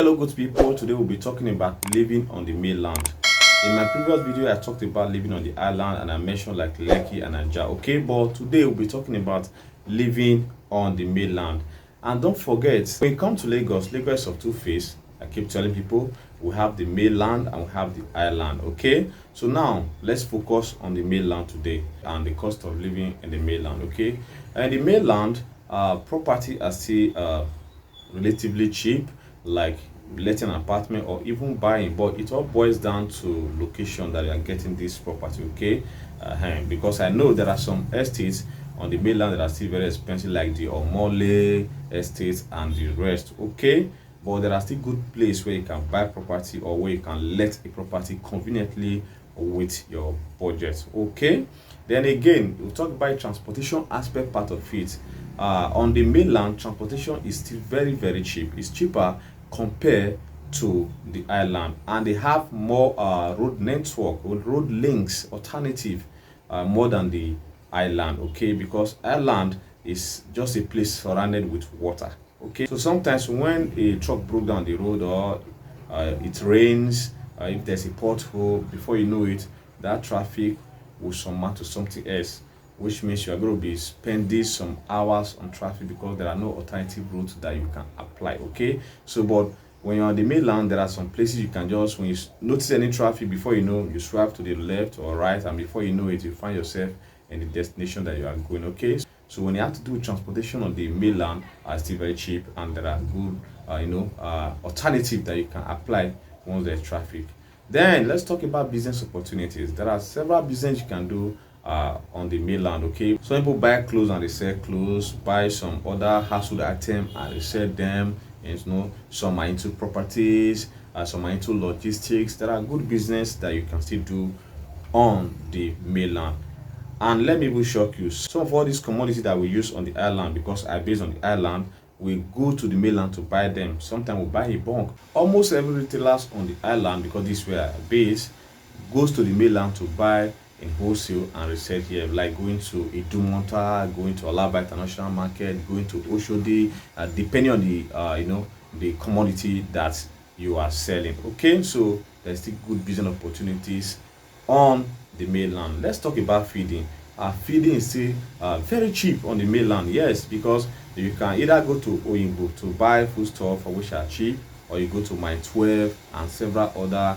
Hello good people, today we'll be talking about living on the mainland. In my previous video I talked about living on the island and I mentioned like Lekki and Ajah, okay, but today we'll be talking about living on the mainland. And don't forget, when you come to Lagos, Lagos is of two faces. I keep telling people we have the mainland and we have the island, okay. So now let's focus on the mainland today and the cost of living in the mainland, okay. And the mainland property are still relatively cheap, like letting an apartment or even buying, but it all boils down to location that you are getting this property, okay. Because I know there are some estates on the mainland that are still very expensive, like the Omole estates and the rest, okay. But there are still good places where you can buy property or where you can let a property conveniently with your budget, okay. Then again, we'll talk about transportation aspect part of it. On the mainland, transportation is still very cheap. It's cheaper compared to the island, and they have more road network or road links alternative more than the island, okay, because island is just a place surrounded with water, okay. So sometimes when a truck broke down the road or it rains, if there's a pothole, before you know it, that traffic will surmount to something else, which means you are going to be spending some hours on traffic because there are no alternative routes that you can apply, okay. So but when you're on the mainland, there are some places you can just, when you notice any traffic, before you know, you swerve to the left or right, and before you know it, you find yourself in the destination that you are going, okay. So when you have to do transportation on the mainland, are still very cheap, and there are good alternative that you can apply once there's traffic. Then let's talk about business opportunities. There are several business you can do on the mainland, okay. Some people buy clothes and they sell clothes, buy some other household item and they sell them, and some are into properties, some are into logistics. There are good business that you can still do on the mainland. And let me even shock you, some of all these commodities that we use on the island, because I based on the island, we go to the mainland to buy them. Sometimes we buy a bulk. Almost every retailers on the island, because this is where I base, goes to the mainland to buy in wholesale and resell here, like going to Idumota, going to Alaba International Market, going to Oshodi, depending on the the commodity that you are selling, okay. So there's still good business opportunities on the mainland. Let's talk about feeding. Feeding is still very cheap on the mainland, yes, because you can either go to Oyinbo to buy food stuff for which are cheap, or you go to my 12 and several other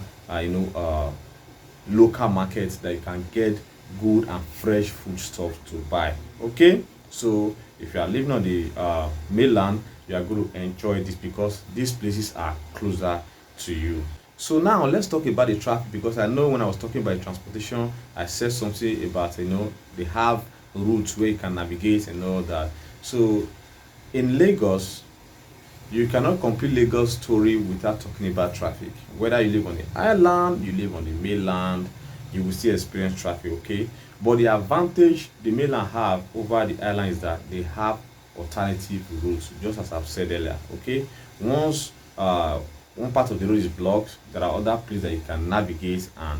local markets that you can get good and fresh food stuff to buy, okay. So if you are living on the mainland, you are going to enjoy this because these places are closer to you. So now let's talk about the traffic, because I know when I was talking about transportation, I said something about they have routes where you can navigate and all that. So in Lagos, you cannot complete Lagos story without talking about traffic. Whether you live on the island, you live on the mainland, you will still experience traffic, okay. But the advantage the mainland have over the island is that they have alternative routes, just as I've said earlier, okay. Once one part of the road is blocked, there are other places that you can navigate and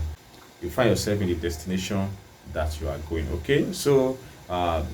you find yourself in the destination that you are going, okay. So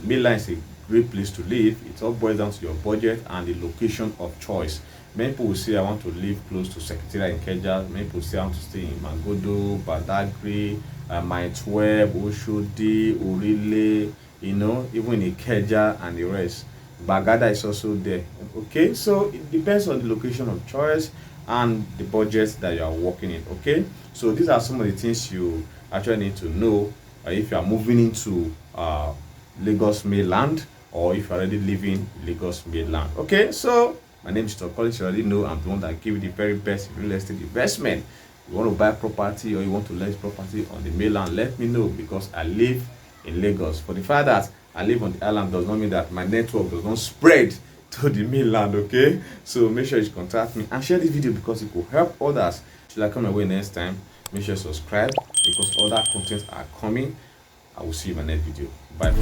mainland is a great place to live. It all boils down to your budget and the location of choice. Many people will say I want to live close to Secretariat in Ikeja. Many people say I want to stay in Magodo, Badagry, my 12, Oshodi, Orile, even in Ikeja and the rest. Bagada is also there, okay. So it depends on the location of choice and the budget that you are working in, okay. So these are some of the things you actually need to know if you are moving into Lagos Mainland, or if you're already living in Lagos Mainland, okay. So my name is Realtor Collins. You already know I'm the one that give you the very best real estate investment. You want to buy property or you want to let property on the mainland, let me know, because I live in Lagos. For the fact that I live on the island does not mean that my network does not spread to the mainland, okay. So make sure you contact me and share this video because it will help others. Should I come away next time, make sure you subscribe because other contents are coming. I will see you in my next video. Bye.